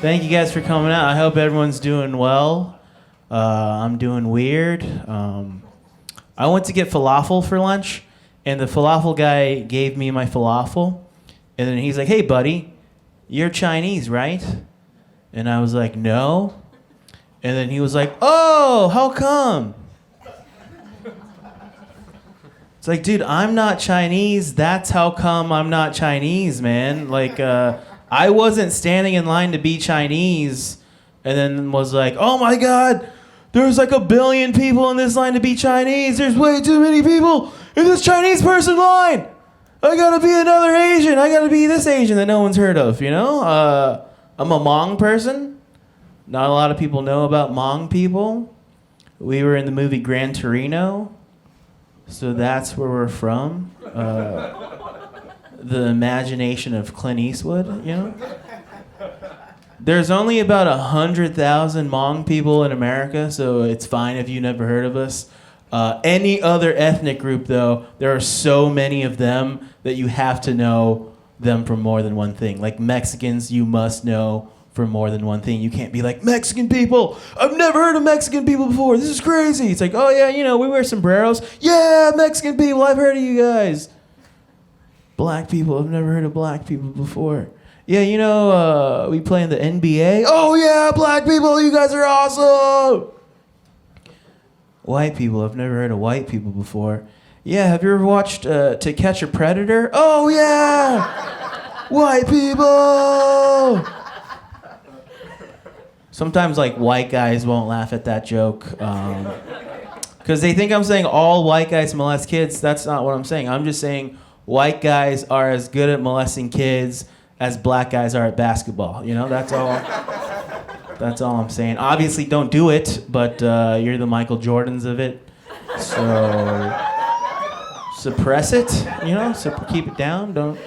Thank you guys for coming out. I hope everyone's doing well. I'm doing weird. I went to get falafel for lunch, and the falafel guy gave me my falafel, and then he's like, "Hey, buddy, you're Chinese, right?" And I was like, "No." And then he was like, "Oh, how come?" It's like, dude, I'm not Chinese. That's how come I'm not Chinese, man. Like, I wasn't standing in line to be Chinese and then was like, oh my God, there's like 1 billion people in this line to be Chinese. There's way too many people in this Chinese person line. I gotta be another Asian. I gotta be this Asian that no one's heard of, you know? I'm a Hmong person. Not a lot of people know about Hmong people. We were in the movie Gran Torino. So that's where we're from. The imagination of Clint Eastwood, you know? There's only about 100,000 Hmong people in America, so it's fine if you never heard of us. Any other ethnic group, though, there are so many of them that you have to know them for more than one thing. Like Mexicans, you must know for more than one thing. You can't be like, Mexican people, I've never heard of Mexican people before. This is crazy. It's like, oh yeah, you know, we wear sombreros. Yeah, Mexican people, I've heard of you guys. Black people, I've never heard of black people before. Yeah, you know, we play in the NBA. Oh yeah, black people, you guys are awesome. White people, I've never heard of white people before. Yeah, have you ever watched To Catch a Predator? Oh yeah, white people. Sometimes, like, white guys won't laugh at that joke because they think I'm saying all white guys molest kids. That's not what I'm saying. I'm just saying white guys are as good at molesting kids as black guys are at basketball. You know, that's all. That's all I'm saying. Obviously, don't do it, but you're the Michael Jordans of it. So suppress it, you know, so keep it down. Don't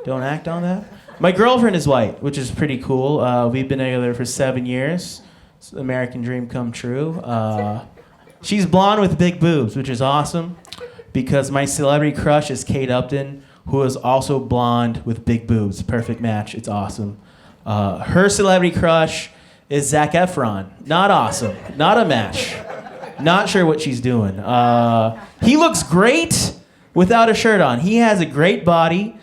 act on that. My girlfriend is white, which is pretty cool. We've been together for 7 years. It's the American dream come true. She's blonde with big boobs, which is awesome because my celebrity crush is Kate Upton, who is also blonde with big boobs. Perfect match. It's awesome. Her celebrity crush is Zac Efron. Not awesome. Not a match. Not sure what she's doing. He looks great without a shirt on. He has a great body.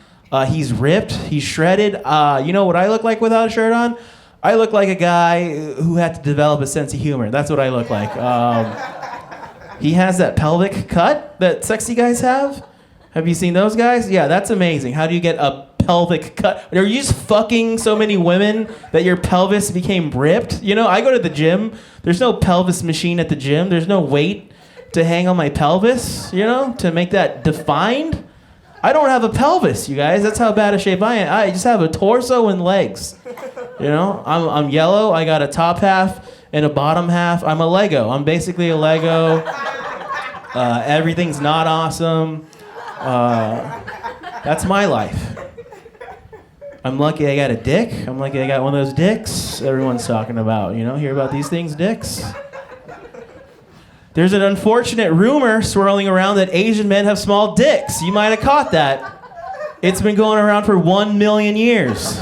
He's ripped. He's shredded. You know what I look like without a shirt on? I look like a guy who had to develop a sense of humor. That's what I look like. He has that pelvic cut that sexy guys have. Have you seen those guys? Yeah, that's amazing. How do you get a pelvic cut? Are you just fucking so many women that your pelvis became ripped? You know, I go to the gym. There's no pelvis machine at the gym. There's no weight to hang on my pelvis, you know, to make that defined. I don't have a pelvis, you guys. That's how bad a shape I am. I just have a torso and legs. You know, I'm yellow. I got a top half and a bottom half. I'm a Lego. I'm basically a Lego. Everything's not awesome. That's my life. I'm lucky I got a dick. I'm lucky I got one of those dicks everyone's talking about. You know, hear about these things, dicks? There's an unfortunate rumor swirling around that Asian men have small dicks. You might have caught that. It's been going around for 1 million years.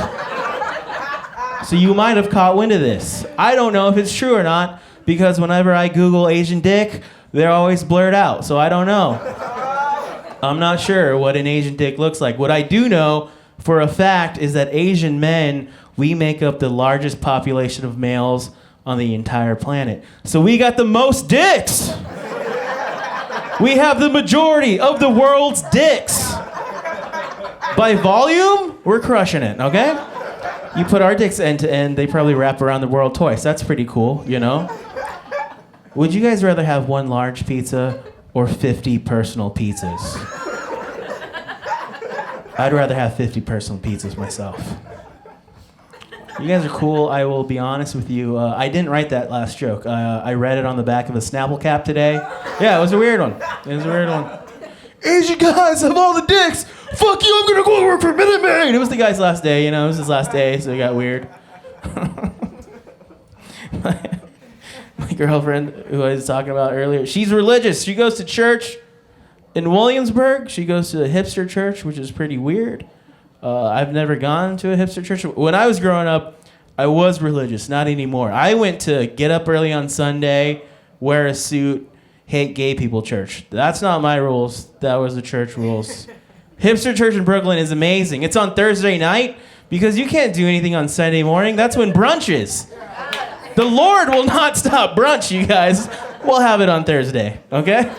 So you might have caught wind of this. I don't know if it's true or not, because whenever I Google Asian dick, they're always blurred out, so I don't know. I'm not sure what an Asian dick looks like. What I do know for a fact is that Asian men, we make up the largest population of males on the entire planet. So we got the most dicks. We have the majority of the world's dicks. By volume, we're crushing it, okay? You put our dicks end to end, they probably wrap around the world twice. That's pretty cool, you know? Would you guys rather have one large pizza or 50 personal pizzas? I'd rather have 50 personal pizzas myself. You guys are cool. I will be honest with you. I didn't write that last joke. I read it on the back of a Snapple cap today. Yeah, it was a weird one. Asian guys have all the dicks. Fuck you, I'm gonna go work for Minute Maid. It was the guy's last day, you know. It was his last day, so it got weird. My girlfriend, who I was talking about earlier, she's religious. She goes to church in Williamsburg. She goes to a hipster church, which is pretty weird. I've never gone to a hipster church. When I was growing up, I was religious, not anymore. I went to get up early on Sunday, wear a suit, hate gay people church. That's not my rules. That was the church rules. Hipster church in Brooklyn is amazing. It's on Thursday night because you can't do anything on Sunday morning. That's when brunch is. The Lord will not stop brunch, you guys. We'll have it on Thursday, okay?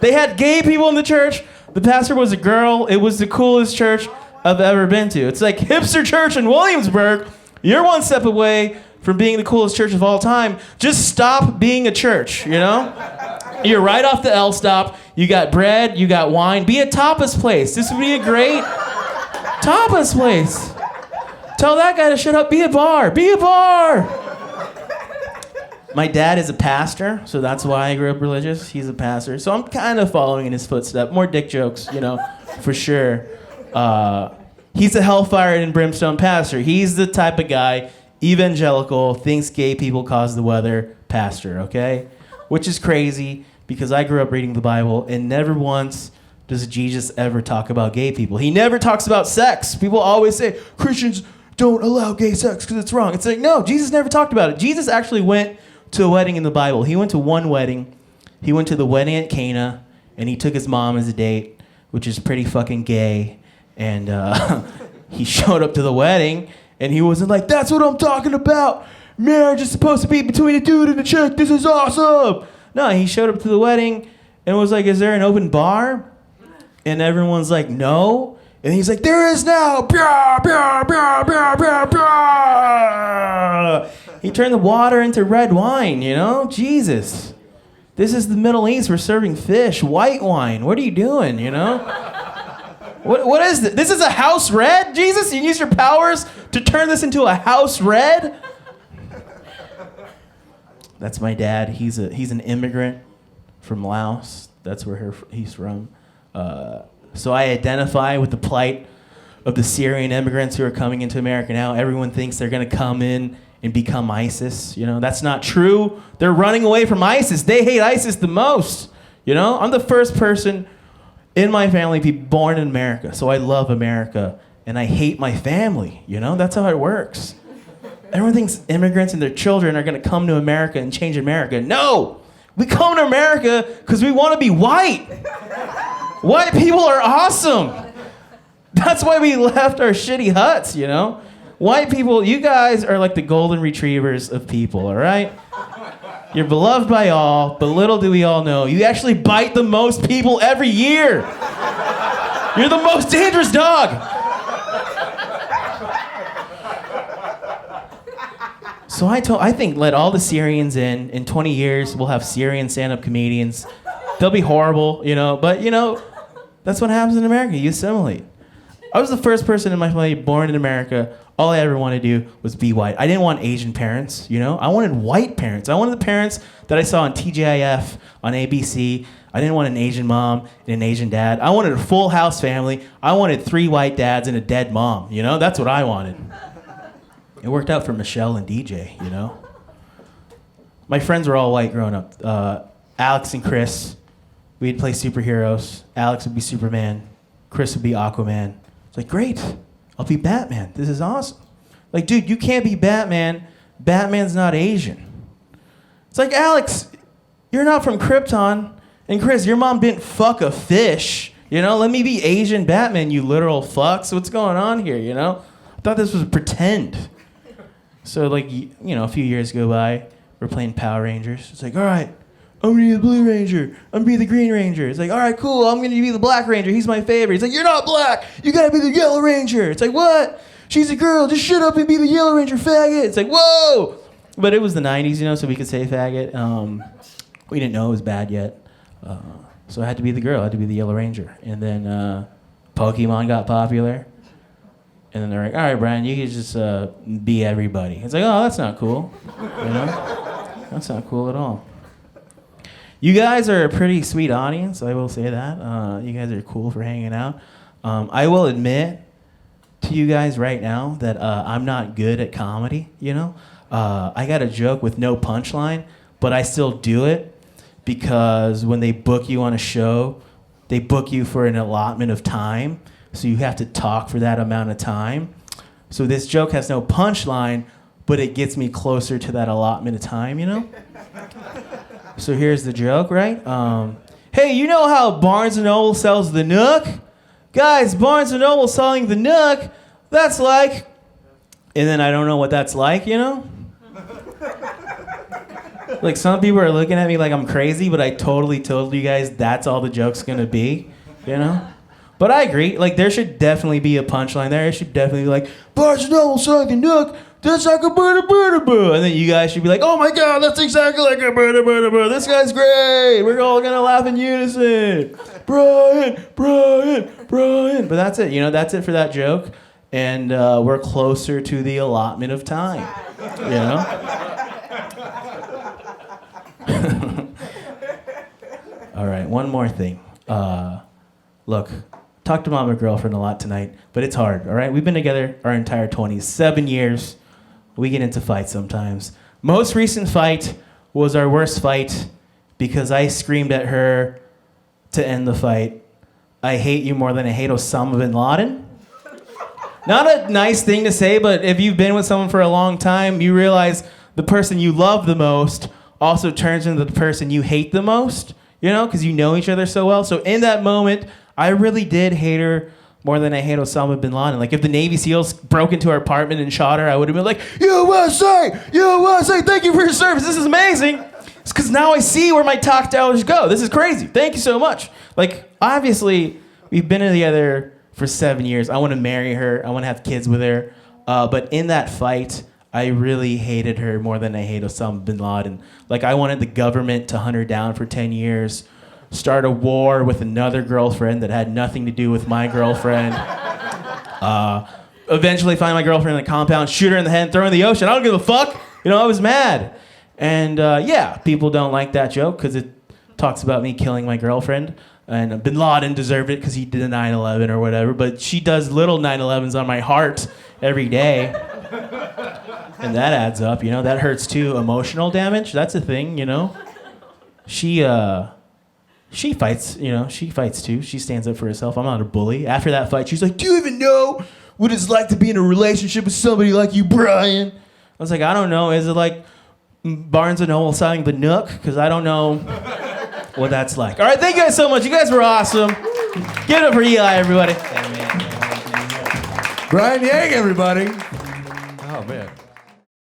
They had gay people in the church. The pastor was a girl. It was the coolest church I've ever been to. It's like hipster church in Williamsburg. You're one step away from being the coolest church of all time. Just stop being a church, you know? You're right off the L stop. You got bread, you got wine. Be a tapas place. This would be a great tapas place. Tell that guy to shut up. Be a bar. Be a bar. My dad is a pastor, so that's why I grew up religious. He's a pastor. So I'm kind of following in his footsteps. More dick jokes, you know, for sure. He's a hellfire and brimstone pastor. He's the type of guy, evangelical, thinks gay people cause the weather, pastor, okay? Which is crazy because I grew up reading the Bible and never once does Jesus ever talk about gay people. He never talks about sex. People always say, Christians don't allow gay sex because it's wrong. It's like, no, Jesus never talked about it. Jesus actually went to a wedding in the Bible. He went to one wedding. He went to the wedding at Cana, and he took his mom as a date, which is pretty fucking gay. And he showed up to the wedding, and he wasn't like, that's what I'm talking about. Marriage is supposed to be between a dude and a chick. This is awesome. No, he showed up to the wedding and was like, is there an open bar? And everyone's like, no. And he's like, there is now. Blah, blah, blah, blah, blah, blah. He turned the water into red wine, you know? Jesus. This is the Middle East. We're serving fish, white wine. What are you doing, you know? What is this? This is a house red? Jesus, you use your powers to turn this into a house red? That's my dad. He's an immigrant from Laos. That's where he's from. So I identify with the plight of the Syrian immigrants who are coming into America now. Everyone thinks they're going to come in and become ISIS. You know, that's not true. They're running away from ISIS. They hate ISIS the most. You know, I'm the first person in my family to be born in America. So I love America and I hate my family. You know, that's how it works. Everyone thinks immigrants and their children are going to come to America and change America. No! We come to America because we want to be white. White people are awesome. That's why we left our shitty huts, you know? White people, you guys are like the golden retrievers of people, all right? You're beloved by all, but little do we all know, you actually bite the most people every year. You're the most dangerous dog. So I think let all the Syrians in 20 years, we'll have Syrian stand-up comedians. They'll be horrible, you know, but, you know, that's what happens in America. You assimilate. I was the first person in my family born in America. All I ever wanted to do was be white. I didn't want Asian parents, you know? I wanted white parents. I wanted the parents that I saw on TGIF, on ABC. I didn't want an Asian mom and an Asian dad. I wanted a full house family. I wanted 3 white dads and a dead mom, you know? That's what I wanted. It worked out for Michelle and DJ, you know? My friends were all white growing up. Alex and Chris, we'd play superheroes. Alex would be Superman. Chris would be Aquaman. It's like, great. I'll be Batman. This is awesome. Like, dude, you can't be Batman. Batman's not Asian. It's like, Alex, you're not from Krypton. And Chris, your mom didn't fuck a fish. You know, let me be Asian Batman, you literal fucks. What's going on here, you know? I thought this was pretend. So, like, you know, a few years go by. We're playing Power Rangers. It's like, all right, I'm gonna be the Blue Ranger. I'm gonna be the Green Ranger. It's like, all right, cool. I'm gonna be the Black Ranger. He's my favorite. He's like, you're not black. You gotta be the Yellow Ranger. It's like, what? She's a girl. Just shut up and be the Yellow Ranger, faggot. It's like, whoa. But it was the 90s, you know, so we could say faggot. We didn't know it was bad yet. So I had to be the girl. I had to be the Yellow Ranger. And then Pokemon got popular. And then they're like, all right, Bryan, you can just be everybody. It's like, oh, that's not cool. You know? That's not cool at all. You guys are a pretty sweet audience, I will say that. You guys are cool for hanging out. I will admit to you guys right now that I'm not good at comedy, you know? I got a joke with no punchline, but I still do it because when they book you on a show, they book you for an allotment of time, so you have to talk for that amount of time. So this joke has no punchline, but it gets me closer to that allotment of time, you know? So here's the joke, right? Hey, you know how Barnes & Noble sells the Nook? Guys, Barnes & Noble selling the Nook, that's like... And then I don't know what that's like, you know? Like, some people are looking at me like I'm crazy, but I totally told you guys that's all the joke's gonna be, you know? But I agree, like, there should definitely be a punchline there. It should definitely be like, Barnes & Noble selling the Nook, that's like a boo. And then you guys should be like, oh my God, that's exactly like a boo. This guy's great. We're all gonna laugh in unison. Bryan. But that's it, you know, that's it for that joke. And we're closer to the allotment of time, you know? All right, one more thing. Look, talked about my girlfriend a lot tonight, but it's hard, all right? We've been together our entire 20s, 7 years. We get into fights sometimes. Most recent fight was our worst fight because I screamed at her to end the fight, I hate you more than I hate Osama bin Laden. Not a nice thing to say, but if you've been with someone for a long time, you realize the person you love the most also turns into the person you hate the most, you know, because you know each other so well. So in that moment, I really did hate her more than I hate Osama bin Laden. Like, if the Navy SEALs broke into her apartment and shot her, I would have been like, USA, thank you for your service. This is amazing. It's because now I see where my tax dollars go. This is crazy. Thank you so much. Like, obviously, we've been together for 7 years. I want to marry her. I want to have kids with her. But in that fight, I really hated her more than I hate Osama bin Laden. Like, I wanted the government to hunt her down for 10 years, start a war with another girlfriend that had nothing to do with my girlfriend, eventually find my girlfriend in the compound, shoot her in the head, and throw her in the ocean. I don't give a fuck. You know, I was mad. And yeah, people don't like that joke because it talks about me killing my girlfriend. And bin Laden deserved it because he did a 9/11 or whatever. But she does little 9/11s on my heart every day. And that adds up, you know. That hurts too. Emotional damage, that's a thing, you know. She fights, you know. She fights too. She stands up for herself. I'm not a bully. After that fight, she's like, do you even know what it's like to be in a relationship with somebody like you, Bryan? I was like, I don't know. Is it like Barnes & Noble selling the Nook? Because I don't know what that's like. All right, thank you guys so much. You guys were awesome. Give it up for Eli, everybody. Bryan Yang, everybody. Oh, man.